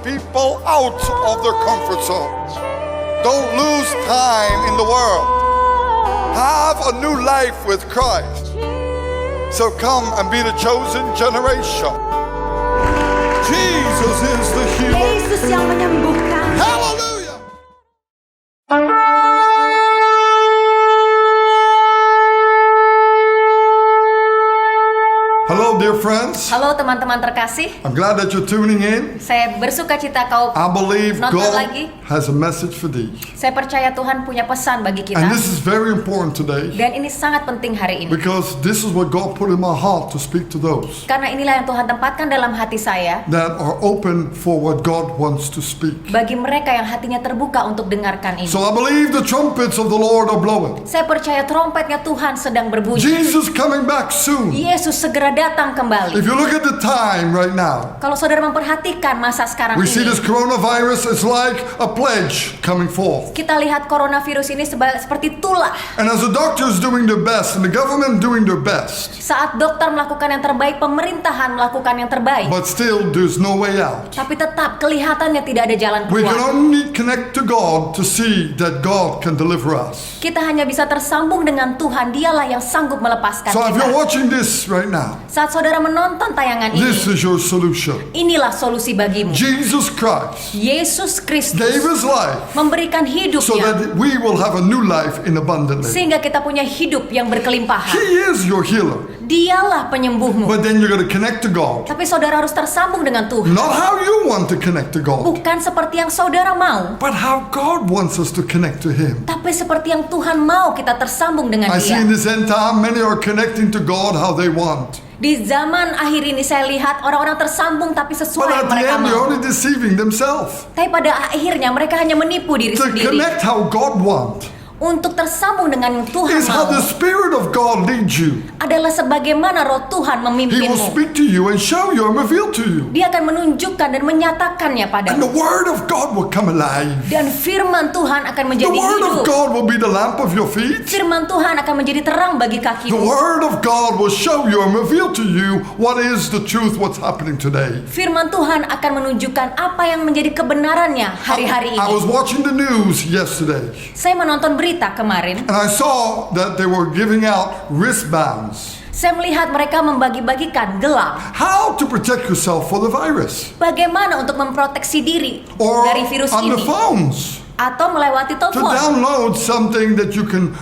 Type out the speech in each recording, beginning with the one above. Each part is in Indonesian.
people out of their comfort zones. Don't lose time in the world. Have a new life with Christ. So come and be the chosen generation. Jesus is the healer. Yesus yang menyembuhkan. Hallelujah. Hello, dear friends. Halo teman-teman terkasih. I'm glad that you're tuning in. Saya bersuka cita kau I believe nonton God lagi. has a message for thee. Saya percaya Tuhan punya pesan bagi kita. And this is very important today Dan ini sangat penting hari ini. because this is what God put in my heart to speak to those Karena inilah yang Tuhan tempatkan dalam hati saya. that are open for what God wants to speak. Bagi mereka yang hatinya terbuka untuk dengarkan ini. So I believe the trumpets of the Lord are blowing. Saya percaya trompetnya Tuhan sedang berbunyi. Jesus coming back soon. Yesus segera datang kembali. If you look at the time right now, Kalau saudara memperhatikan masa sekarang we see ini, this coronavirus is like a pledge coming forth. kita lihat coronavirus ini seperti tulah. And as the doctors doing their best and the government doing their best, Saat dokter melakukan yang terbaik, pemerintahan melakukan yang terbaik. but still there's no way out. Tapi tetap kelihatannya tidak ada jalan We can keluar. only connect to God to see that God can deliver us. Kita hanya bisa tersambung dengan Tuhan. Dialah yang sanggup melepaskan So if you're kita. watching this right now, Saat saudara menonton tayangan this ini, is your solution. inilah solusi bagimu. Jesus Christ Yesus gave Kristus his life memberikan so hidupnya that we will have a new life in abundantly. sehingga kita punya hidup yang berkelimpahan. He is your healer. Dialah penyembuhmu. But then you're going to connect to God. Tapi saudara harus tersambung dengan Tuhan. Not how you want to connect to God, Bukan seperti yang saudara mau, but how God wants us to connect to Him. tapi seperti yang Tuhan mau kita tersambung dengan I see Dia. in this end time many are connecting to God how they want. Di zaman akhir ini saya lihat orang-orang tersambung tapi But sesuai yang at the mereka end, they're mau. only deceiving themselves. Tapi pada akhirnya mereka hanya menipu diri To sendiri. connect how God wants Untuk tersambung dengan yang Tuhan is how mau the Spirit of God leads you. adalah sebagaimana roh Tuhan He will memimpinmu. speak to you and show you and reveal to you. Dia akan menunjukkan dan menyatakannya And the padamu. Word of God will come alive. Dan firman Tuhan akan The menjadi Word of hidup. God will be the lamp of your feet. Firman Tuhan akan menjadi terang bagi The kakimu. Word of God will show you and reveal to you what is the truth, what's happening today. Firman Tuhan akan menunjukkan apa yang menjadi kebenarannya hari-hari I was ini. watching the news yesterday, Saya menonton berita kemarin. and I saw that they were giving out wristbands. Saya melihat mereka membagi-bagikan gelang. How to protect yourself for the virus. Bagaimana untuk memproteksi diri Or dari virus on the ini. phones. Atau melewati To telepon. download something that you can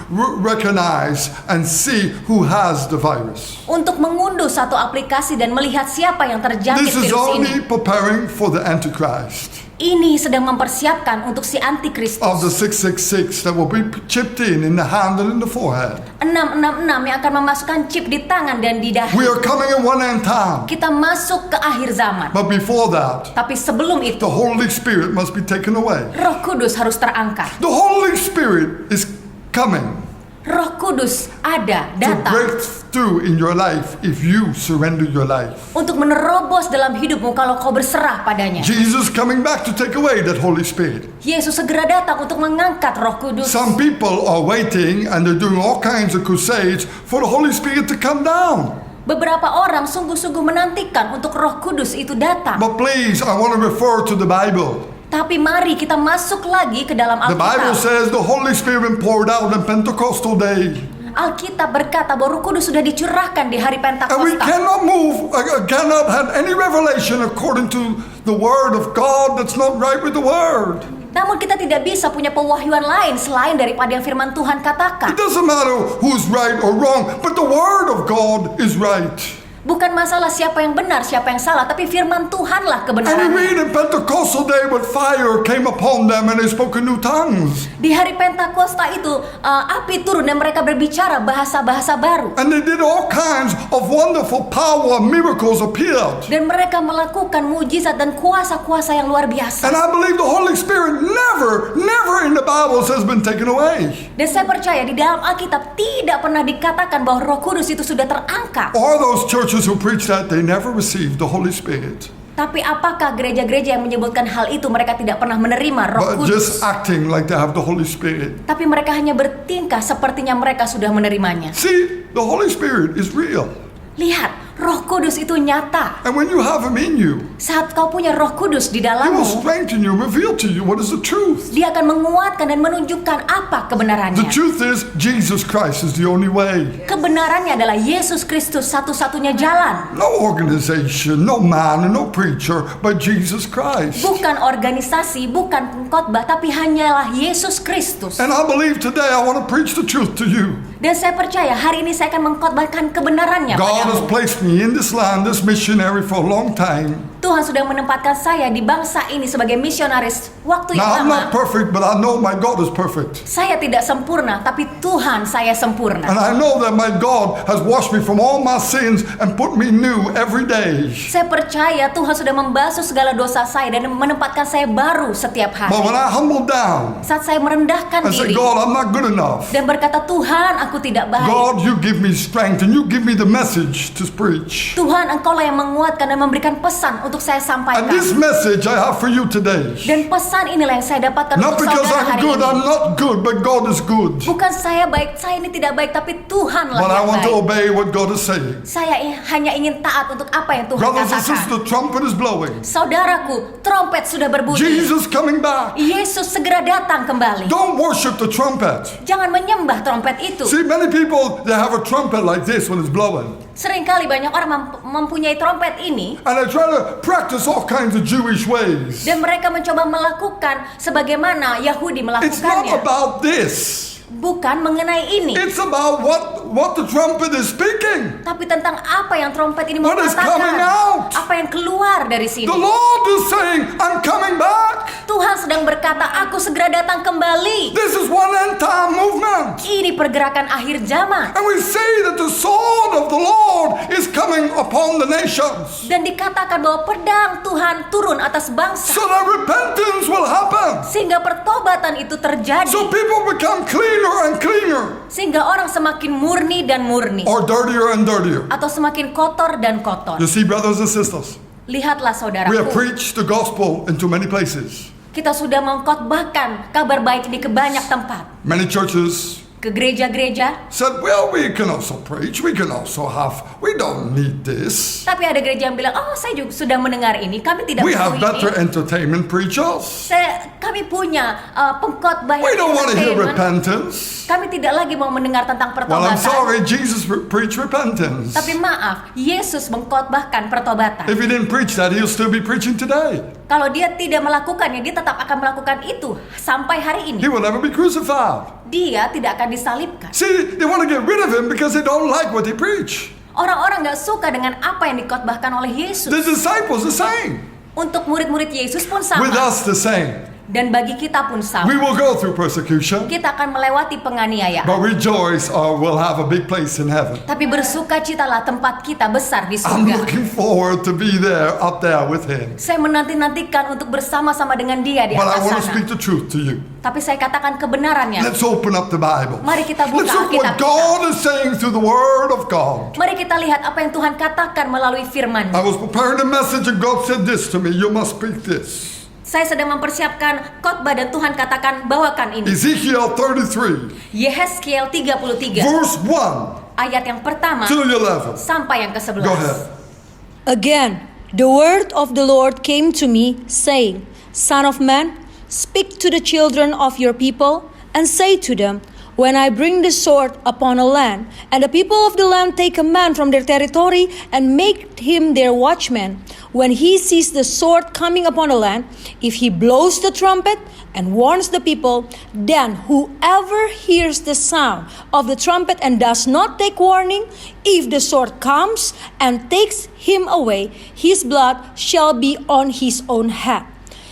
recognize and see who has the virus. Untuk mengunduh satu aplikasi dan melihat siapa yang terjangkit This is virus ini. only preparing for the Antichrist Ini sedang mempersiapkan untuk si antikristus. of the 666 that will be chipped in the hand and in the forehead. 666 yang akan memasukkan chip di tangan dan di dahi. We are coming in one end time. Kita masuk ke akhir zaman. But before that, Tapi sebelum itu, the Holy Spirit must be taken away. Roh Kudus harus terangkat. The Holy Spirit is coming Roh Kudus ada, to datang break through in your life if you surrender your life. untuk menerobos dalam hidupmu kalau kau berserah padanya. Jesus coming back to take away that Holy Spirit. Yesus segera datang untuk mengangkat Roh Kudus. Some people are waiting and they're doing all kinds of crusades for the Holy Spirit to come down. Beberapa orang sungguh-sungguh menantikan untuk Roh Kudus itu datang. But please, I want to refer to the Bible. Tapi mari kita masuk lagi ke dalam The Bible Alkitab. says the Holy Spirit poured out on Pentecostal day. Alkitab berkata bahwa Roh Kudus sudah dicurahkan di hari And we Pentakosta. cannot move, cannot have any revelation according to the Word of God that's not right with the Word. Namun kita tidak bisa punya pewahyuan lain selain daripada yang firman Tuhan katakan. It doesn't matter who's right or wrong, but the Word of God is right. Bukan masalah siapa yang benar, siapa yang salah, tapi firman Tuhanlah And we kebenarannya. read in Pentecostal day when fire came upon them and they spoke in new tongues. Di hari Pentakosta itu api turun dan mereka berbicara bahasa-bahasa baru. And they did all kinds of wonderful power, miracles appeared. Dan mereka melakukan mujizat dan kuasa-kuasa yang luar biasa. And I believe the Holy Spirit never in the Bible has been taken away. Dan saya percaya di dalam Alkitab tidak pernah dikatakan bahwa Roh Kudus itu sudah terangkat. All those churches who preach that, they never received the Holy Spirit. Tapi apakah gereja-gereja yang menyebutkan hal itu mereka tidak pernah menerima Roh But Kudus? just acting like they have the Holy Spirit. Tapi mereka hanya bertingkah sepertinya mereka sudah menerimanya. See, the Holy Spirit is real. Lihat, Roh Kudus itu nyata. And when you have Him in you, Saat kau punya Roh Kudus di He will dalammu, strengthen you and reveal to you what is the truth. Dia akan menguatkan dan menunjukkan apa kebenarannya. The truth is, Jesus Christ is the only way. Kebenarannya adalah Yesus Kristus satu-satunya jalan. No organization, no man, no preacher, but Jesus Christ. Bukan organisasi, bukan pengkhotbah, tapi hanyalah Yesus Kristus. And I believe today I want to preach the truth to you. Dan saya percaya hari ini saya akan mengkhotbahkan kebenarannya God has padamu. placed me in this land, this missionary for a long time. Tuhan sudah menempatkan saya di bangsa ini sebagai misionaris waktu yang Now I'm lama. not perfect, but I know my God is perfect. Saya tidak sempurna, tapi Tuhan saya sempurna. And I know that my God has washed me from all my sins and put me new every day. Saya percaya Tuhan sudah membasuh segala dosa saya dan menempatkan saya baru setiap hari. But when I humble down Saat saya merendahkan and say, diri God, I'm not good enough. dan berkata, Tuhan, aku tidak baik. God, you give me strength and you give me the message to preach. Tuhan, Engkaulah yang menguatkan dan memberikan pesan untuk saya And sampaikan. this message I have for you today. Dan pesan inilah yang saya dapatkan Not untuk because saudara I'm hari good, ini. I'm not good, but God is good. Bukan saya baik, saya ini tidak baik, tapi Tuhanlah But I yang want to baik. obey what God is saying. Saya hanya ingin taat untuk apa yang Tuhan Brothers and sisters, katakan. the trumpet is blowing. Saudaraku, trompet sudah berbunyi. Jesus coming back. Yesus segera datang kembali. Don't worship the trumpet. Jangan menyembah trompet itu. See, many people, they have a trumpet like this when it's blowing. Seringkali banyak orang mempunyai trompet ini And they try to practice all kinds of Jewish ways. dan mereka mencoba melakukan sebagaimana Yahudi It's not melakukannya. about this. Bukan mengenai ini, It's about what the trumpet is speaking. tapi tentang apa yang trompet ini What is coming mengatakan. out? Apa yang keluar dari sini. The Lord is saying, I'm coming back. Tuhan sedang berkata, aku segera datang kembali. This is one end time movement. Ini pergerakan akhir zaman. And we say that the sword of the Lord is coming upon the nations. Dan dikatakan bahwa pedang Tuhan turun atas bangsa. So that repentance will happen. Sehingga pertobatan itu terjadi. So people become cleaner and cleaner. Sehingga orang semakin murni dan murni. Or dirtier and dirtier. Atau semakin kotor dan kotor. You see, brothers and sisters, Lihatlah we have saudaraku. preached the gospel into many places. Kita sudah mengkhotbahkan kabar baik di banyak tempat. Many churches Ke gereja-gereja. said, well, we can also preach. We can also we don't need this. Tapi ada gereja yang bilang, oh saya juga sudah mendengar ini. Kami tidak We perlu have better ini. entertainment preachers. Kami punya pengkhotbah We yang don't want to hear entertainment. repentance. Kami tidak lagi mau mendengar tentang Well, pertobatan. I'm sorry, Jesus preached repentance. Tapi maaf, Yesus mengkhotbahkan pertobatan. If he didn't preach that, he'll still be preaching today. Kalau dia tidak melakukannya, dia tetap akan melakukan itu sampai hari ini. He will never be crucified. Dia tidak akan disalibkan. See, they want to get rid of him because they don't like what he preached. Orang-orang gak suka dengan apa yang dikhotbahkan oleh The Yesus. disciples the same. Untuk murid-murid Yesus pun sama. With us the same. Dan bagi kita pun sama. We will go through persecution, Kita akan melewati penganiayaan. but rejoice or we'll have a big place in heaven. Tapi bersukacitalah, tempat kita besar di I'm surga. looking forward to be there, up there with him. Saya menanti-nantikan untuk bersama-sama dengan dia di But I atas want to sana. speak the truth to you. Tapi saya katakan kebenarannya. Let's open up the Bible. Mari kita buka Let's look Alkitab what kita. God is saying through the Word of God. Mari kita lihat apa yang Tuhan katakan melalui firman. I was preparing a message and God said this to me. You must speak this. Saya sedang mempersiapkan khotbah dan Tuhan katakan bawakan ini. Ezekiel 33, Yehezkiel 33 verse 1 ayat yang pertama to 11. sampai yang ke-11. Go ahead. Again, the word of the Lord came to me, saying, Son of man, speak to the children of your people, and say to them, when I bring the sword upon a land, and the people of the land take a man from their territory and make him their watchman, when he sees the sword coming upon a land, if he blows the trumpet and warns the people, then whoever hears the sound of the trumpet and does not take warning, if the sword comes and takes him away, his blood shall be on his own head.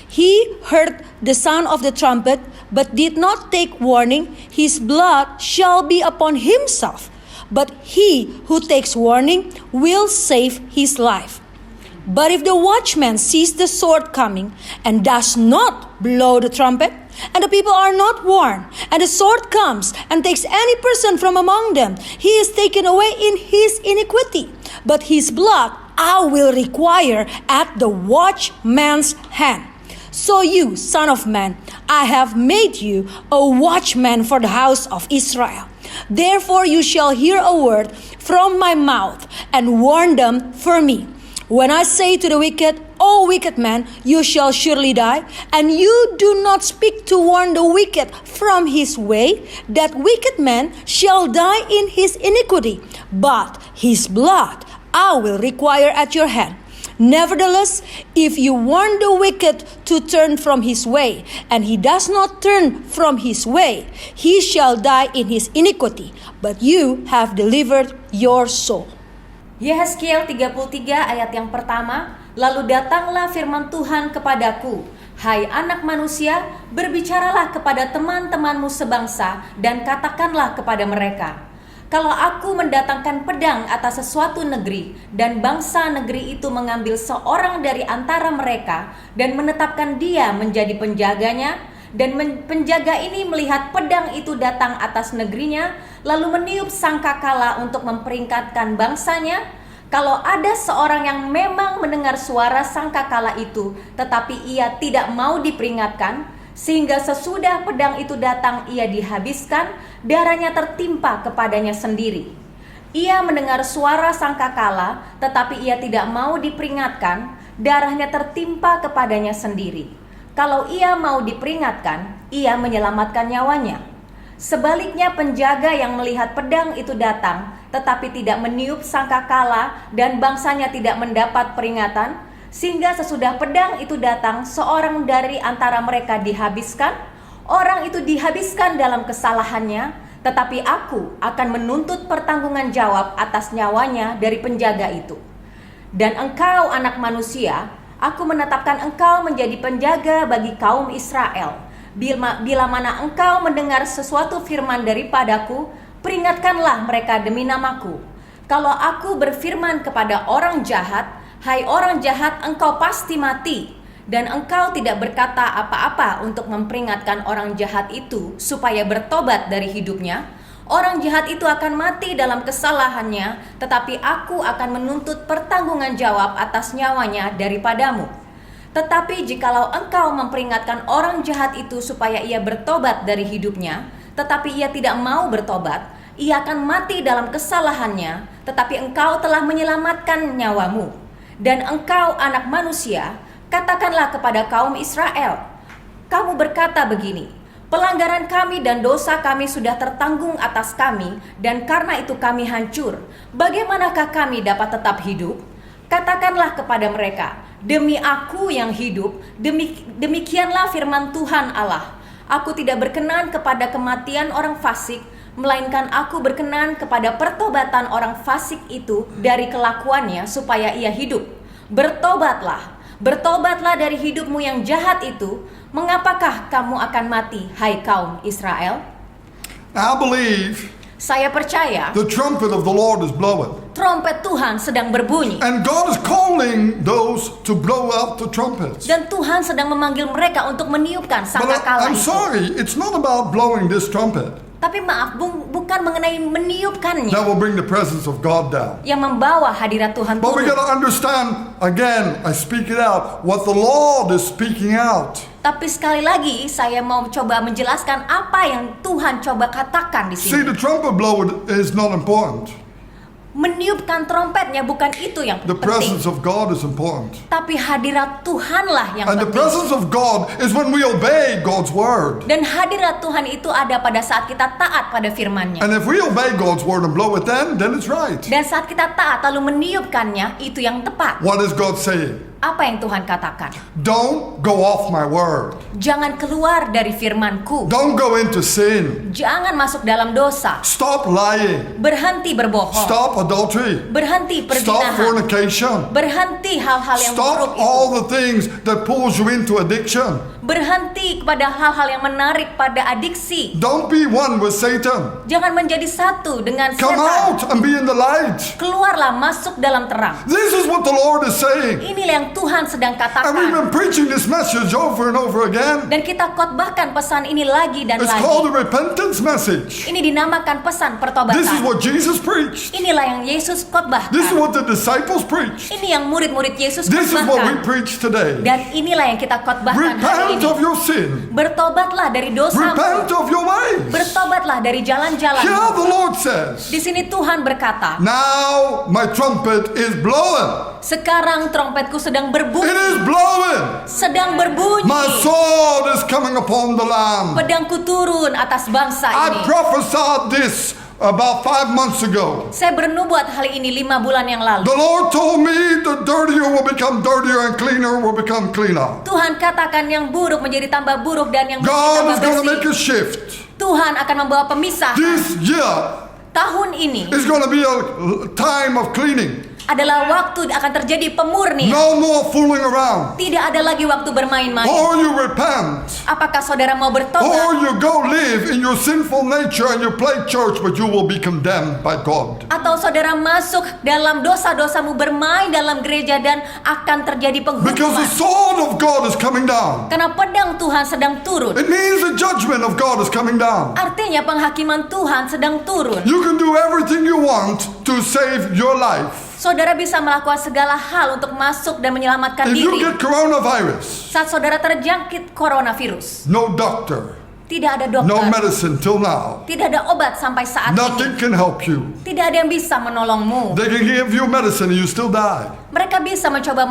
He heard the sound of the trumpet, but did not take warning, his blood shall be upon himself. But he who takes warning will save his life. But if the watchman sees the sword coming and does not blow the trumpet, and the people are not warned, and the sword comes and takes any person from among them, he is taken away in his iniquity. But his blood I will require at the watchman's hand. So you, son of man, I have made you a watchman for the house of Israel. Therefore you shall hear a word from my mouth and warn them for me. When I say to the wicked, O wicked man, you shall surely die, and you do not speak to warn the wicked from his way, that wicked man shall die in his iniquity, but his blood I will require at your hand. Nevertheless, if you warn the wicked to turn from his way, and he does not turn from his way, he shall die in his iniquity, but you have delivered your soul. Yehezkiel 33 ayat yang pertama, lalu datanglah firman Tuhan kepadaku, hai anak manusia, berbicaralah kepada teman-temanmu sebangsa dan katakanlah kepada mereka, kalau aku mendatangkan pedang atas sesuatu negeri dan bangsa negeri itu mengambil seorang dari antara mereka dan menetapkan dia menjadi penjaganya, dan penjaga ini melihat pedang itu datang atas negerinya, lalu meniup sangkakala untuk memperingatkan bangsanya. Kalau ada seorang yang memang mendengar suara sangkakala itu, tetapi ia tidak mau diperingatkan, sehingga sesudah pedang itu datang ia dihabiskan, darahnya tertimpa kepadanya sendiri. Ia mendengar suara sangkakala, tetapi ia tidak mau diperingatkan, darahnya tertimpa kepadanya sendiri. Kalau ia mau diperingatkan, ia menyelamatkan nyawanya. Sebaliknya penjaga yang melihat pedang itu datang, tetapi tidak meniup sangkakala dan bangsanya tidak mendapat peringatan, sehingga sesudah pedang itu datang seorang dari antara mereka dihabiskan, orang itu dihabiskan dalam kesalahannya, tetapi aku akan menuntut pertanggungan jawab atas nyawanya dari penjaga itu. Dan engkau anak manusia, aku menetapkan engkau menjadi penjaga bagi kaum Israel. Bila mana engkau mendengar sesuatu firman daripadaku, peringatkanlah mereka demi namaku. Kalau aku berfirman kepada orang jahat, hai orang jahat, engkau pasti mati, dan engkau tidak berkata apa-apa untuk memperingatkan orang jahat itu supaya bertobat dari hidupnya, orang jahat itu akan mati dalam kesalahannya, tetapi aku akan menuntut pertanggungan jawab atas nyawanya daripadamu. Tetapi jikalau engkau memperingatkan orang jahat itu supaya ia bertobat dari hidupnya, tetapi ia tidak mau bertobat, ia akan mati dalam kesalahannya, tetapi engkau telah menyelamatkan nyawamu. Dan engkau anak manusia, katakanlah kepada kaum Israel, kamu berkata begini, pelanggaran kami dan dosa kami sudah tertanggung atas kami, dan karena itu kami hancur. Bagaimanakah kami dapat tetap hidup? Katakanlah kepada mereka, demi aku yang hidup, demikianlah firman Tuhan Allah, aku tidak berkenan kepada kematian orang fasik, melainkan aku berkenan kepada pertobatan orang fasik itu dari kelakuannya supaya ia hidup. Bertobatlah dari hidupmu yang jahat itu. Mengapakah kamu akan mati, hai kaum Israel? I believe Saya percaya the trumpet of the Lord is blowing. trompet Tuhan sedang berbunyi. And God is calling those to blow out the trumpets. Dan Tuhan sedang memanggil mereka untuk meniupkan But sangkakala I'm itu. sorry, it's not about blowing this trumpet Tapi maaf, bukan mengenai meniupkannya that will bring the presence of God down. yang membawa hadirat Tuhan But we turun. got to understand, again, I speak it out, what the Lord is speaking out. Tapi sekali lagi saya mau coba menjelaskan apa yang Tuhan coba katakan di See, sini. the trumpet blower is not important. Meniupkan trompetnya bukan itu yang The penting, presence of God is important. tapi hadirat Tuhanlah yang And the penting. presence of God is when we obey God's word. Dan hadirat Tuhan itu ada pada saat kita taat pada firman-Nya. And if we obey God's word and blow it then it's right. Dan saat kita taat lalu meniupkannya, itu yang tepat. What is God saying? Apa yang Tuhan katakan? Don't go off my word. Jangan keluar dari firman-Ku. Don't go into sin. Jangan masuk dalam dosa. Stop lying. Berhenti berbohong. Stop adultery. Berhenti Stop perzinahan. fornication. Berhenti hal-hal yang buruk Stop itu. all the things that pulls you into addiction. Berhenti kepada hal-hal yang menarik pada adiksi. Don't be one with Satan. Jangan menjadi satu dengan Come setan. out and be in the light. Keluarlah, masuk dalam terang. This is what the Lord is saying. Inilah yang Tuhan sedang And we've katakan. been preaching this message over and over again. Dan kita khotbahkan pesan ini lagi dan It's called lagi. the repentance message. Ini dinamakan pesan pertobatan. This is what Jesus preached. Inilah yang Yesus khotbahkan. This is what the disciples preached. Ini yang murid-murid Yesus This is what we khotbahkan. preach today. Dan inilah yang kita khotbahkan hari Repent ini. of your sin. Bertobatlah dari dosamu. Repent of your ways. Bertobatlah dari Here jalan-jalanmu. the Lord says, Di sini Tuhan berkata, now my trumpet is blowing. sekarang trompetku sedang It berbunyi. is blowing. Sedang berbunyi. My sword is coming upon the land. Pedangku turun atas bangsa I ini. prophesied this about 5 months ago. Saya bernubuat hal ini 5 bulan yang lalu. The Lord told me the dirtier will become dirtier and cleaner will become cleaner. Tuhan katakan yang buruk menjadi tambah buruk dan yang bersih God tambah is going to make bersih. a shift. Tuhan akan membawa pemisahan. This year Tahun ini is going to be a time of cleaning. adalah waktu akan terjadi pemurnian. No more fooling around. Tidak ada lagi waktu bermain-main. Or you repent. Apakah saudara mau Or bertobat? you go live in your sinful nature and you play church, but you will be condemned by God. Atau saudara masuk dalam dosa-dosamu, bermain dalam gereja dan akan terjadi Because the penghukuman? sword of God is coming down. Karena pedang Tuhan sedang turun. It means the judgment of God is coming down. Artinya penghakiman Tuhan sedang turun. You can do everything you want to save your life. Saudara bisa melakukan segala hal untuk masuk dan menyelamatkan If you diri. get coronavirus, Saat saudara terjangkit coronavirus, no doctor, tidak ada no dokter, medicine till now. tidak ada obat sampai saat Nothing ini. can help you. Tidak ada yang bisa menolongmu. They can give you medicine and you still die. Mereka bisa mencoba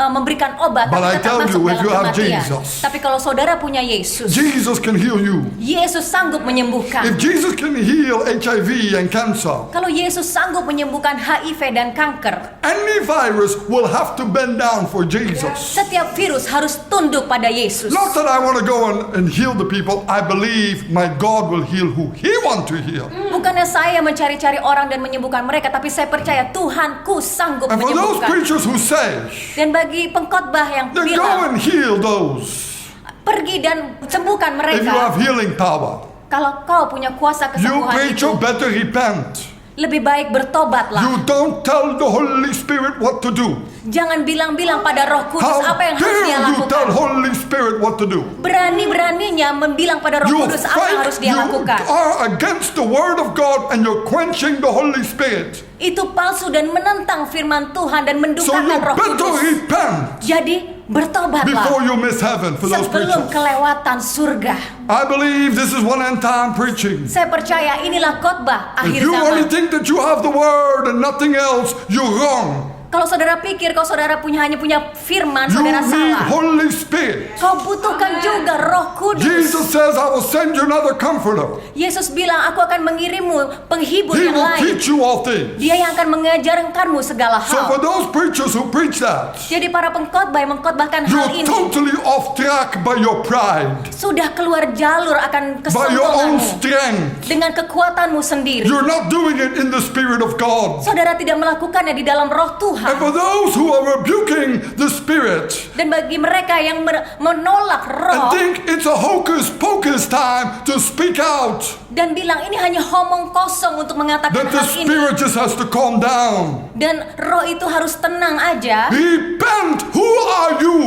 memberikan obat, But I tapi tetap tell masuk you, if dalam you have kematian. Jesus, Tapi kalau saudara punya Yesus, Jesus can heal you. Yesus sanggup menyembuhkan. If Jesus can heal HIV and cancer, Kalau Yesus sanggup menyembuhkan HIV dan kanker, any virus will have to bend down for Jesus. setiap virus harus tunduk pada Yesus. Not that I want to go and heal the people. I believe my God will heal who He wants to heal. Bukannya saya mencari-cari orang dan menyembuhkan mereka, tapi saya percaya Tuhanku sanggup And for those menyembuhkan. preachers who say, Dan bagi pengkhotbah yang then go bilang, and heal those pergi dan sembuhkan if you have mereka. healing power. Kalau kau punya kuasa You kesembuhan itu, preacher better repent. lebih baik bertobatlah. You don't tell the Holy Spirit what to do. Jangan bilang-bilang pada Roh Kudus How apa yang harus dia dare you lakukan. tell Holy Spirit what to do? Berani-beraninya membilang pada Roh You Kudus apa yang harus dia you lakukan. are against the word of God and you're quenching the Holy Spirit. Itu palsu dan menentang firman Tuhan dan So you mendukakan Roh better Kudus. repent Jadi bertobatlah before you miss heaven for those sebelum preachers. kelewatan surga. I believe this is one end time preaching. Saya percaya inilah khotbah If akhir you only zaman. think that you have the word and nothing else, you're wrong. Kalau saudara pikir kalau saudara hanya punya firman, You saudara need salah. Holy Spirit. Kau butuhkan juga Roh Kudus. Jesus says, I will send you another comforter. Yesus bilang, aku akan mengirimmu penghibur He yang will lain. teach you all things. Dia yang akan mengajarkanmu segala So for hal. those preachers who preach that, Jadi para pengkhotbah yang mengkhotbahkan hal you're ini totally off track by your pride, sudah keluar jalur akan by your own kesombonganmu strength. dengan kekuatanmu sendiri. You're not doing it in the Spirit of God. Saudara tidak melakukannya di dalam Roh And Tuhan. for those who are rebuking the Spirit Dan bagi mereka yang menolak and Roh think it's a hocus pocus time to speak out, dan bilang ini hanya omong kosong untuk mengatakan that the hal ini, Spirit just has to calm down. dan Roh itu harus tenang aja. Repent, who are you?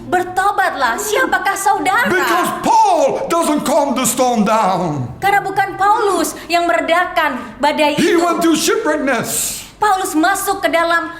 Bertobatlah, siapakah saudara? Because Paul doesn't calm the storm down. Karena bukan Paulus yang meredakan badai He itu. went through shipwreckness. Paulus masuk ke dalam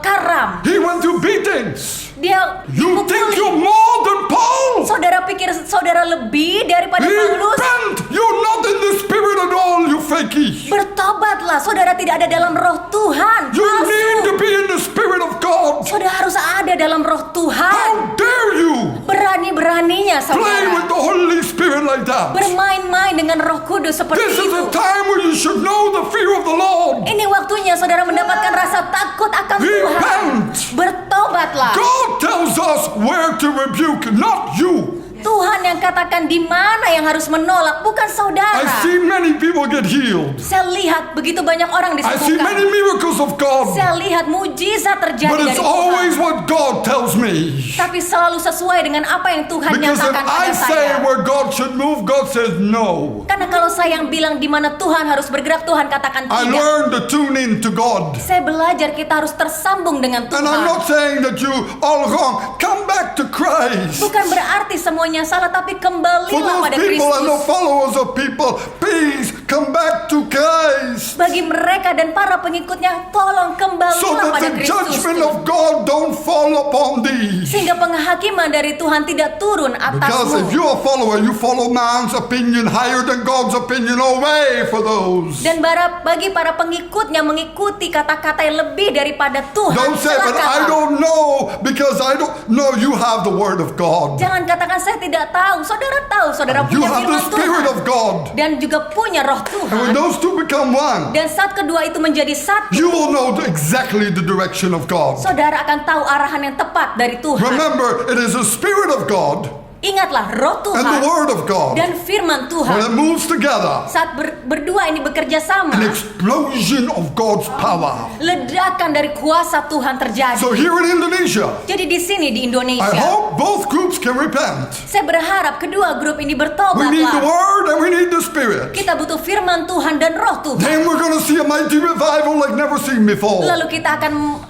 karam. He went through beatings. Dia You think dipukuli. you're more than Paul? Saudara pikir saudara lebih daripada Paulus? Repent! You're not in the Spirit at all, you fakey. Bertobatlah, saudara tidak ada dalam Roh Tuhan. You need to Palsu. be in the Spirit of God. Saudara harus ada dalam Roh Tuhan. How dare you Berani-beraninya play with saudara the Holy Spirit like that? bermain-main dengan Roh Kudus seperti This is itu. a time where you should know the fear of the Lord. Ini waktunya saudara mendapatkan rasa takut akan Tuhan. Repent. Bertobatlah. God tells us where to rebuke, not you. Tuhan yang katakan di mana yang harus menolak, bukan I saudara. see many people get healed. Saya lihat begitu banyak orang I see many disembuhkan. miracles of God. Saya lihat mujizat terjadi But dari it's Tuhan. always what God tells me. Tapi selalu sesuai dengan apa yang Tuhan Because if nyatakan I pada say saya. where God should move, God says no. Karena kalau saya yang bilang di mana Tuhan harus bergerak, Tuhan katakan I tidak. learned to tune in to God. Saya belajar kita harus tersambung dengan And I'm Tuhan. not saying that you all wrong. Come back to Christ. Bukan berarti semuanya salah, tapi For kembalilah those pada people and the Kristus. followers of people, please come back to Christ. Bagi mereka dan para pengikutnya, tolong So kembalilah that pada the Kristus. judgment of God don't fall upon thee. Sehingga penghakiman dari Tuhan tidak turun Because if atasmu. you're a follower, you follow man's opinion higher than God's opinion. Away for those. Dan bagi para pengikutnya mengikuti kata-kata yang lebih daripada Tuhan. Don't say, but Celaka. I don't know because I don't know. You have the word of God. Jangan katakan saya tidak tahu. Saudara tahu, saudara You punya have the firman Spirit Tuhan. of God. Dan juga punya roh And Tuhan. when those two become one, Dan saat kedua itu menjadi satu, you will know exactly the direction of God. saudara akan tahu arahan yang tepat dari Tuhan. Remember, it is the Spirit of God Ingatlah, roh and the Tuhan Word of God. dan firman When it Tuhan. moves together, Saat berdua ini bekerja sama, an explosion of God's power. ledakan dari kuasa Tuhan terjadi. So here in Indonesia, Jadi di sini di I Indonesia, hope both groups can repent. saya berharap kedua grup ini We need the bertobatlah. Word and we need the Spirit. Kita butuh firman Tuhan dan roh Tuhan. Then we're going to see a mighty revival like never seen before. Lalu kita akan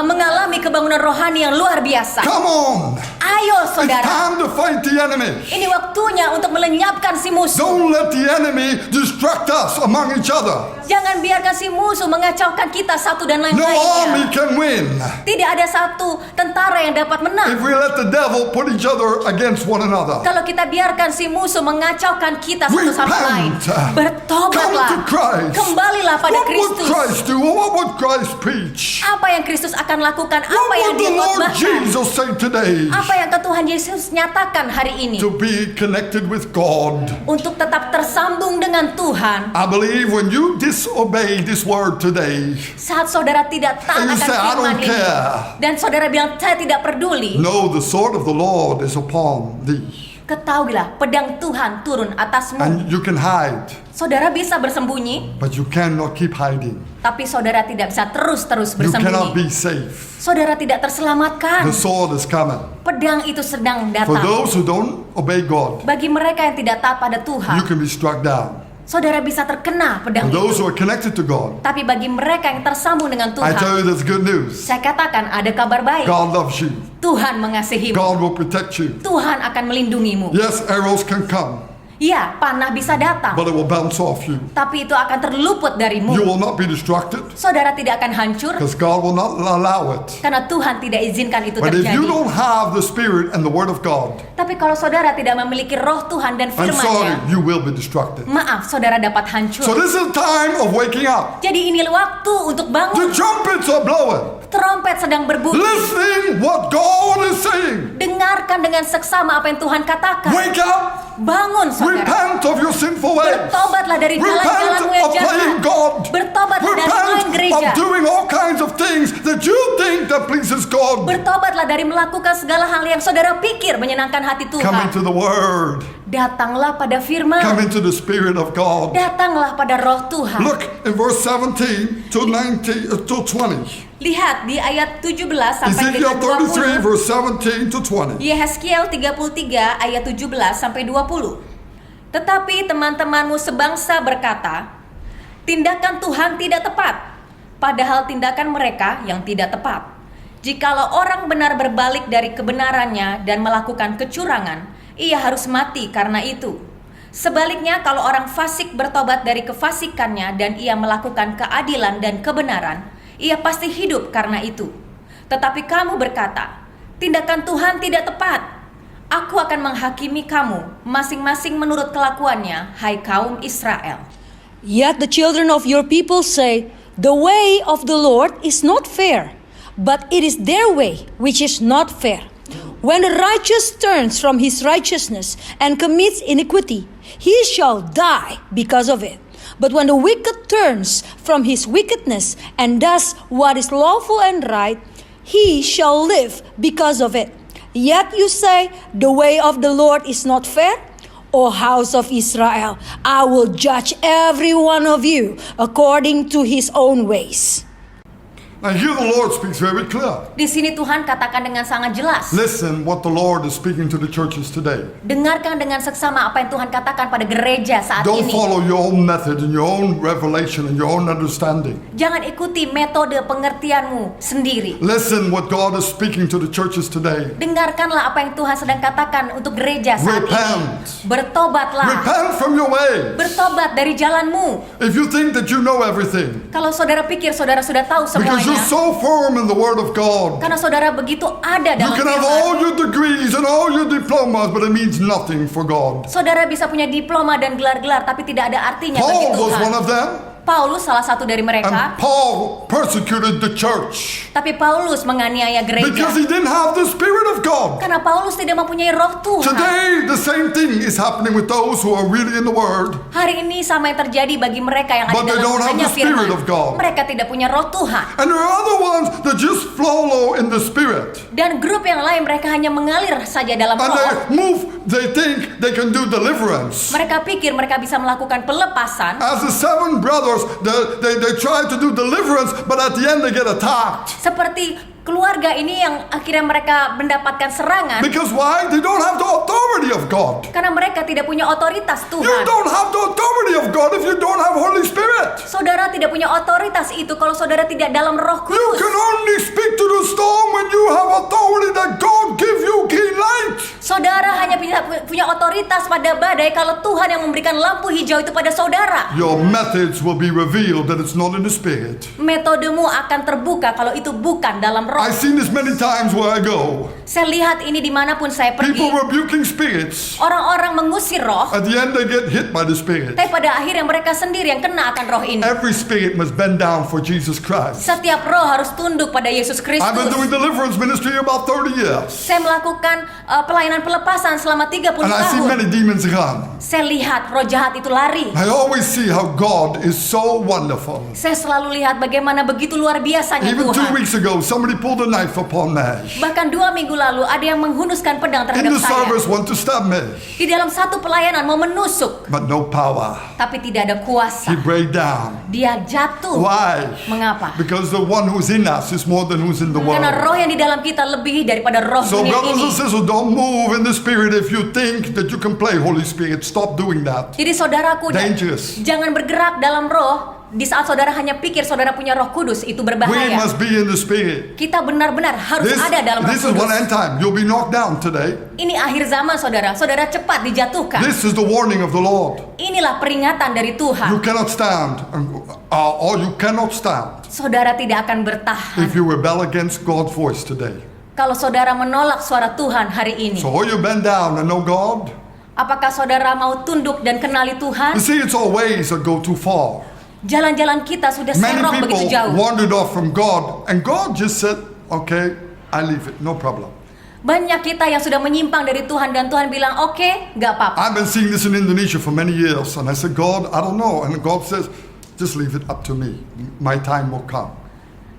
mengalami kebangunan rohani yang luar biasa. Come on. Ayo It's saudara, time to fight the enemy. ini waktunya untuk melenyapkan si musuh. Don't let the enemy distract us among each other. Jangan biarkan si musuh mengacaukan kita satu dan lain No army lainnya. can win Tidak ada satu tentara yang dapat if menang we let the devil put each other against one another. kalau kita biarkan si musuh mengacaukan kita satu sama lain. Repent. Bertobatlah. Come to Christ. Kembalilah pada What would Kristus. Christ do? What would Christ preach? Apa yang Kristus akan lakukan? What Apa yang would the dia Lord khotbahkan? Jesus say today? Apa yang Tuhan Yesus nyatakan hari ini? To be connected with God. Untuk tetap tersambung dengan Tuhan. I believe when you disobey this word today, Saat saudara tidak taat And you akan say, "I firman don't ini, care." dan saudara bilang saya tidak peduli, know the sword of the Lord is upon thee, ketahuilah pedang Tuhan turun atasmu. and you can hide, Saudara bisa bersembunyi, but you cannot keep hiding. tapi saudara tidak bisa terus-terus You cannot bersembunyi. be safe. Saudara tidak terselamatkan. The sword is coming. Pedang itu sedang For datang. those who don't obey God, Bagi mereka yang tidak taat pada you Tuhan, can be struck down. saudara bisa terkena pedang For those itu. who are connected to God, Tapi bagi mereka yang tersambung dengan I Tuhan, tell you there's good news. saya katakan ada kabar baik. God loves you. Tuhan mengasihimu. God will protect you. Tuhan akan melindungimu. Yes, arrows can come, Ya, panah bisa datang, but it will bounce off you. tapi itu akan terluput darimu. You will not be distracted Saudara tidak akan hancur because God will not allow it. karena Tuhan tidak izinkan itu But if you terjadi. don't have the Spirit and the Word of God, Tapi kalau saudara tidak memiliki roh Tuhan dan I'm sorry, firman-Nya, you will be distracted. maaf, saudara dapat hancur. So this is time of waking up. Jadi ini waktu untuk The bangun. trumpets are blowing. Trompet sedang berbunyi. Listening what God is saying. Dengarkan dengan seksama apa yang Tuhan katakan. Wake up. Bangun, saudara. Repent of your sinful ways. Bertobatlah dari Repent jalan-jalanmu yang of playing jahat. God. Bertobatlah dari main Repent gereja. of doing all kinds of things that you think that pleases God. Bertobatlah dari melakukan segala hal yang saudara pikir menyenangkan hati Come Tuhan. into the Word. Datanglah pada firman. Come into the Spirit of God. Datanglah pada roh Tuhan. Look in verse 17 to 19 to 20. Lihat di ayat 17 sampai Ezekiel dengan 33 20. verse 17 to 20. Yehezkiel 33 ayat 17 sampai 20. Tetapi teman-temanmu sebangsa berkata, tindakan Tuhan tidak tepat, padahal tindakan mereka yang tidak tepat. Jikalau orang benar berbalik dari kebenarannya dan melakukan kecurangan, ia harus mati karena itu. Sebaliknya, kalau orang fasik bertobat dari kefasikannya dan ia melakukan keadilan dan kebenaran, ia pasti hidup karena itu. Tetapi kamu berkata, tindakan Tuhan tidak tepat. Aku akan menghakimi kamu masing-masing menurut kelakuannya, hai kaum Israel. Yet the children of your people say, the way of the Lord is not fair, but it is their way which is not fair. When the righteous turns from his righteousness and commits iniquity, he shall die because of it. But when the wicked turns from his wickedness and does what is lawful and right, he shall live because of it. Yet you say, the way of the Lord is not fair? O house of Israel, I will judge every one of you according to his own ways. Now here the Lord speaks very clear. Di sini Tuhan katakan dengan sangat jelas. Listen what the Lord is speaking to the churches today. Dengarkan dengan seksama apa yang Tuhan katakan pada gereja saat Don't ini. follow your own method and your own revelation and your own understanding. Jangan ikuti metode pengertianmu sendiri. Listen what God is speaking to the churches today. Dengarkanlah apa yang Tuhan sedang katakan untuk gereja saat Repent. ini. Bertobatlah. Repent from your ways. Bertobat dari jalanmu. If you think that you know everything, Kalau saudara pikir saudara sudah tahu because semuanya, you're so firm in the Word of God, karena saudara begitu ada you dalam can have firman. all your degrees and all your diplomas, but it means nothing for God. Saudara bisa punya diploma dan gelar-gelar tapi tidak ada artinya bagi Paul was Tuhan. one of them, Paulus salah satu dari mereka, and Paul persecuted the church tapi Paulus menganiaya because gereja he didn't have the Spirit of God. karena Paulus tidak mempunyai roh Tuhan. Today, the same thing is happening with those who are really in the Word. Hari ini sama yang terjadi bagi mereka yang ada But they dalam don't have hanya the Spirit firman. of God. Mereka tidak punya roh Tuhan. And there are other ones that just flow in the Spirit. Dan grup yang lain mereka hanya mengalir saja dalam And roh. they think they can do deliverance. Mereka pikir mereka bisa melakukan pelepasan. As the 7 brothers, they try to do deliverance, but at the end they get attacked. Seperti keluarga ini yang akhirnya mereka mendapatkan serangan. Because why? They don't have the authority of God. Karena mereka tidak punya otoritas You Tuhan. don't have the authority of God if you don't have Holy Spirit. Saudara tidak punya otoritas itu kalau saudara tidak dalam roh You kudus. can only speak to the storm when you have authority that God give you green light. Saudara hanya punya otoritas pada badai kalau Tuhan yang memberikan lampu hijau itu pada saudara. Your methods will be revealed that it's not in the Spirit. Metodemu akan terbuka kalau itu bukan dalam roh. I've seen this many times where I go. Saya lihat ini dimanapun saya pergi. People rebuking spirits. Orang-orang mengusir roh, At the end they get hit by the Spirit. tapi pada akhirnya mereka sendiri yang kena akan roh ini. Every spirit must bend down for Jesus Christ. Setiap roh harus tunduk pada Yesus I've been doing Kristus. deliverance ministry about 30 years. Saya melakukan pelayanan pelepasan selama 30 And I see tahun. many demons run. Saya lihat roh jahat itu lari. I always see how God is so wonderful. Saya selalu lihat bagaimana begitu luar biasanya Even 2 Tuhan. weeks ago, somebody pulled a knife upon me. Bahkan 2 minggu lalu ada yang menghunuskan pedang In terhadap the saya. service, want to stab me, Di dalam satu pelayanan mau menusuk, but no power. tapi tidak ada kuasa. He break down. Dia jatuh. Why? Mengapa? Because the one who's in us is more than who's in the Karena world. roh yang di dalam kita lebih daripada roh So dunia brothers ini. and sisters, don't move in the Spirit if you think that you can play Holy Spirit. Stop doing that. Jadi saudaraku, Dangerous. jangan bergerak dalam roh di saat saudara hanya pikir saudara punya roh kudus, itu We berbahaya. must be in the Spirit. Kita benar-benar harus ada dalam roh This is one kudus. end time. You'll be knocked down today. Ini akhir zaman saudara, saudara cepat dijatuhkan. This is the warning of the Lord. Inilah peringatan dari You Tuhan. cannot stand, or you cannot stand Saudara tidak akan bertahan if you rebel against God's voice today. kalau saudara menolak suara Tuhan hari ini. So or you bend down and know God. Apakah saudara mau tunduk dan kenali Tuhan? You see, it's all ways that go too far. Jalan-jalan kita sudah Many serong begitu people jauh. wandered off from God, and God just said, "Okay, I leave it, no problem." Banyak kita yang sudah menyimpang dari Tuhan dan Tuhan bilang, oke, gak apa-apa. I've been seeing this in Indonesia for many years, and I said, God, I don't know. And God says, just leave it up to me. My time will come.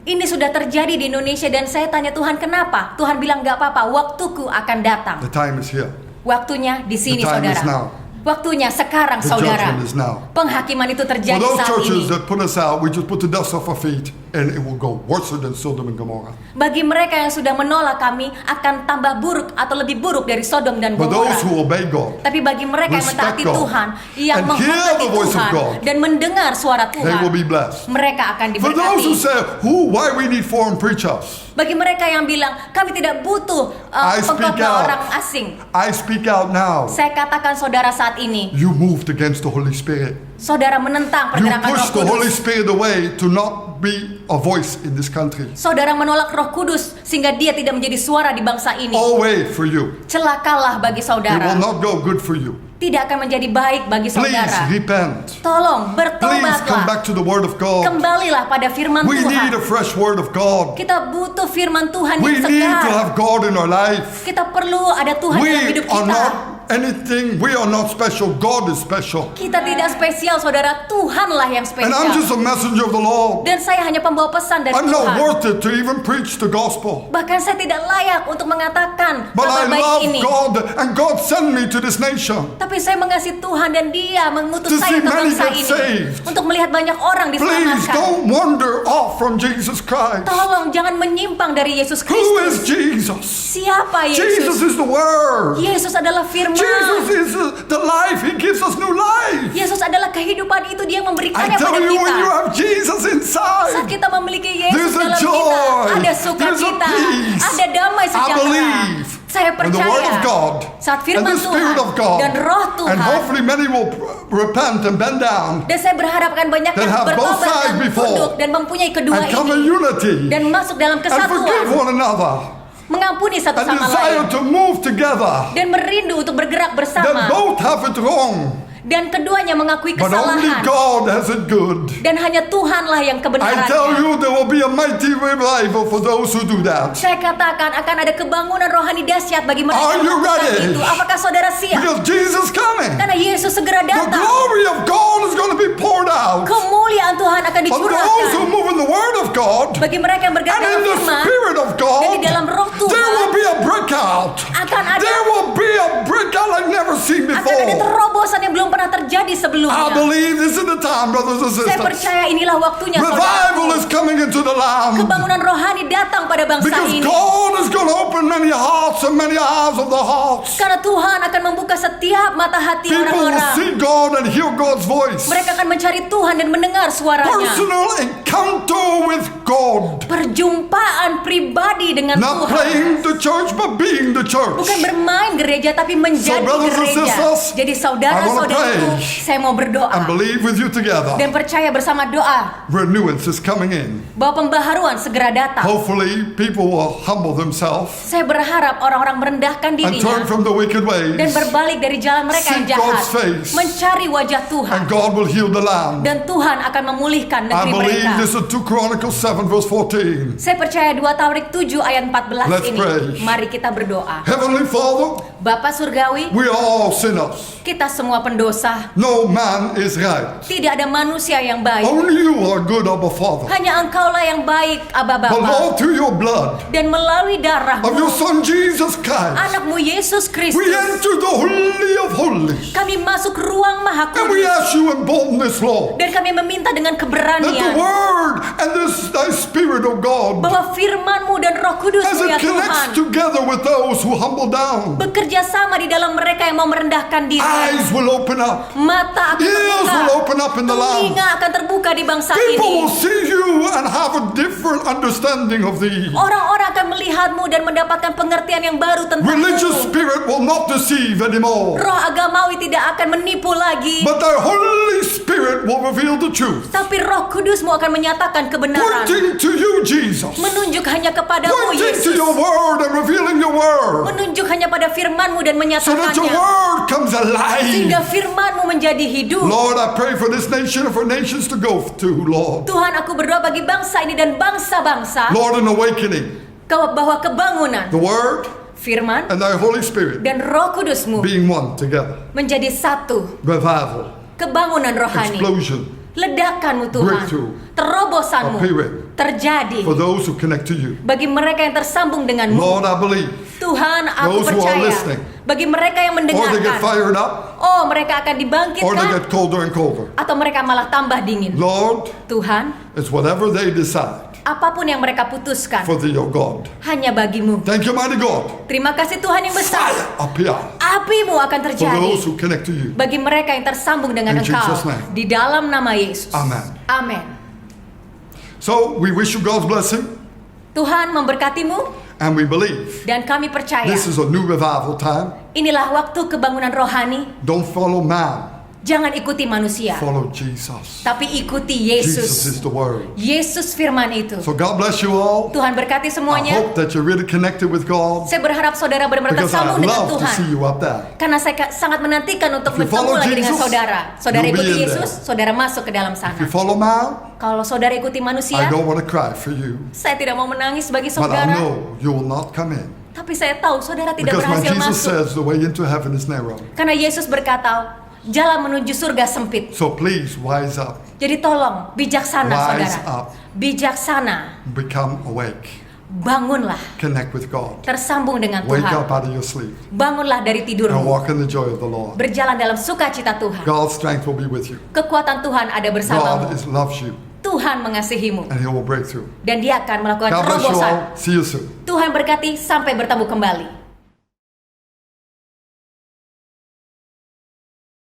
Ini sudah terjadi di Indonesia dan saya tanya Tuhan kenapa? Tuhan bilang gak apa-apa, waktuku akan datang. The time is here. Waktunya di sini The time is saudara. now. Waktunya sekarang The saudara. judgment is now. Penghakiman itu For terjadi those saat churches ini. that put us out, we just put the dust off our feet, and it will go worse than Sodom and Gomorrah. Bagi mereka yang sudah menolak kami akan tambah buruk atau lebih buruk dari Sodom dan But Gomora. those who obey God, Tapi bagi mereka yang respect mentaati God, Tuhan, yang and hear menghormati the voice of Tuhan God, dan mendengar suara they Tuhan, will be blessed. mereka akan For those who diberkati. say, why we need foreign preachers? Bagi mereka yang bilang kami tidak butuh I speak pengkhotbah out. orang asing, I speak out now. saya katakan saudara saat ini, You moved against the Holy Spirit. saudara menentang You pergerakan Roh pushed the Holy Kudus. Spirit away to not be a voice in this country. Saudara menolak Roh Kudus sehingga dia tidak menjadi suara di bangsa ini. All way for you. Celakalah bagi It saudara. will not go good for you. Tidak akan menjadi baik bagi Please saudara. repent. Tolong Please come bertobatlah. back to the Word of God. Kembalilah pada firman We need Tuhan. a fresh Word of God. Kita butuh firman Tuhan We yang need to segar. have God in our life. Kita perlu ada Tuhan dalam We hidup are kita. not anything. We are not special. God is special. Kita tidak spesial, saudara. Tuhanlah yang And I'm just spesial. a messenger of the Lord. Dan saya hanya pembawa pesan dari I'm not Tuhan. worth it to even preach the gospel. Bahkan saya tidak layak untuk mengatakan But I kabar baik love ini. God, and God sent me to this nation. Tapi saya mengasihi Tuhan dan Dia mengutus To saya see ke many bangsa get ini saved. untuk melihat banyak orang Please diselamatkan. don't wander off from Jesus Christ. Tolong jangan menyimpang dari Yesus Who is Kristus. Jesus? Siapa Jesus Yesus? is the Word. Yesus adalah firman. Jesus is the life. He gives us new life. Yesus adalah kehidupan itu, Dia I memberikannya tell pada you, when you kita. have Jesus Saat inside, kita memiliki Yesus there's a dalam joy, kita, ada there's a sukacita, peace. ada damai I sejahtera. believe Saya in the Word of percaya God saat and firman the Spirit Tuhan of God, dan roh and Tuhan. hopefully many will repent and bend down Dan saya berharap akan banyak That yang have both bertobat sides dan before. tunduk dan mempunyai kedua and come in ini. unity Dan masuk dalam and forgive kesatuan, one another mengampuni satu and sama desire lain. to move together. Dan merindu untuk bergerak That bersama. both have it wrong, Dan keduanya mengakui but only kesalahan. God has it good. Dan hanya Tuhanlah yang I tell kebenarannya. you, there will be a mighty revival for those who do that. Saya katakan akan ada kebangunan rohani dahsyat bagi mereka Are yang you melakukan ready? itu. Apakah saudara siap? Because Jesus coming. Karena Yesus segera The datang. glory of God is going to be poured out Kemuliaan Tuhan akan on those who dicurahkan move in the Word of God bagi mereka yang bergerak and dalam in the firman. Spirit of Dan God. di dalam roh There Tuhan will be a breakout. akan ada There will be a breakout like never seen akan ada before. terobosan yang belum pernah terjadi I sebelumnya. believe this is the time, brothers and Saya sisters. percaya inilah waktunya, Revival saudara. is coming into the land. Kebangunan rohani datang pada bangsa Because ini. God is going to open many hearts and many eyes of the hearts. Karena Tuhan akan membuka setiap mata hati People will orang-orang. see God and hear God's voice. Mereka akan mencari Tuhan dan mendengar suaranya. Personal encounter with God. Perjumpaan pribadi dengan Not Tuhan. playing the church, but being the church. Bukan bermain gereja, tapi menjadi brothers and gereja. sisters, Jadi I saudara-saudaraku, wanna pray saya mau berdoa And believe with you together. dan percaya bersama doa Renewance is coming in. bahwa pembaharuan segera datang. Hopefully, people will humble themselves Saya berharap orang-orang merendahkan and turn dirinya from the wicked dan ways. berbalik dari jalan mereka yang Seek jahat, God's face. mencari wajah Tuhan, And God will heal the land. dan Tuhan akan memulihkan I negeri believe mereka. this is 2 Chronicles 7 verse 14. Saya percaya 2 Taurik 7 ayat 14 Let's ini. pray. Mari kita berdoa. Heavenly Father, Bapa Surgawi, we are all sinners. kita semua pendosa. No man is right. Tidak ada manusia yang baik. Only you are good, Abba Father. Hanya Engkaulah yang baik, Aba But Bapa. Lord, through your blood Dan melalui of your darahmu, Son Jesus Christ, anakmu Yesus we Kristus, enter the Holy of Holies. kami masuk ruang Maha And we Kudus. ask you in boldness, Lord, Dan kami meminta dengan that the keberanian Word and this thy Spirit, O God, bahwa firman-Mu dan Roh as Kudus-Mu ya it connects Tuhan, together with those who humble down, bekerja sama di dalam mereka yang mau merendahkan diri. eyes will open up, Mata akan ears terbuka, will open up in the land. telinga akan terbuka di bangsa People ini. will see you and have a different understanding of thee. Orang-orang akan melihatmu dan mendapatkan pengertian yang baru Religious tentangmu. spirit will not deceive anymore, Roh agamawi tidak akan menipu lagi, but thy Holy Spirit will reveal the truth, tapi Roh Kudus-Mu akan menyatakan kebenaran, pointing to you, Jesus, menunjuk hanya kepadamu pointing to Yesus, your word and revealing your word, menunjuk hanya pada firman-Mu dan so that your menyatakannya, word comes sehingga alive. firman-Mu menjadi hidup. Lord, I pray for this nation and for nations to go to, Lord. Tuhan, aku berdoa bagi bangsa ini dan bangsa-bangsa Lord, an awakening, bahwa kebangunan, the word firman and thy Holy Spirit dan Roh Kudus-Mu being one together. menjadi satu. Revival, Kebangunan rohani, explosion, ledakanmu Tuhan, breakthrough, terobosanmu appearing terjadi for those who connect to you. bagi mereka yang tersambung denganmu. Lord, I believe. Tuhan, aku Those who are percaya listening, bagi mereka yang Or they get mendengarkan, fired up, oh mereka akan or they dibangkitkan get colder and colder. atau mereka malah tambah dingin. Lord, Tuhan, it's whatever they decide apapun yang mereka putuskan for thee, O God. hanya bagimu. Thank you, mighty God. Terima kasih Tuhan yang besar. Fire appear Apimu akan for terjadi those who connect to you. bagi mereka yang tersambung dengan In Engkau, Jesus' name. di dalam nama Yesus. Amen. Amin. So we wish you God's blessing, Tuhan memberkatimu and we believe dan kami percaya this is a new revival time. inilah waktu kebangunan rohani. Don't follow man, Jangan ikuti manusia, follow Jesus. tapi ikuti Jesus is Yesus. the word. Yesus firman itu. So God bless you all. Tuhan berkati I semuanya. hope that you're really connected with God, Saya berharap saudara benar-benar because I tersambung dengan love to see Tuhan. you up there. Karena saya sangat menantikan untuk If you bertemu follow lagi dengan Jesus, saudara. Saudara you'll be ikuti in Yesus, saudara masuk ke dalam If sana. you follow man, Kalau saudara ikuti I manusia, don't want to cry for you, saya tidak mau menangis bagi but I saudara. know you will not come in. Tapi saya tahu saudara tidak Because when berhasil Jesus masuk. says the way into heaven is narrow. Karena Yesus berkata, jalan menuju surga sempit. So please rise up, Jadi tolong, bijaksana Rise saudara. up. Bijaksana, become awake, bangunlah, connect with God. tersambung dengan Wake Tuhan. up out of your sleep Bangunlah dari and tidurmu, walk in the joy of the Lord. berjalan dalam sukacita Tuhan. God's strength will be with you. Kekuatan Tuhan ada God bersamamu. loves you Tuhan mengasihimu and He will break through. dan Dia akan melakukan God bless you terobosan. all. See you soon. Tuhan berkati, sampai bertemu kembali.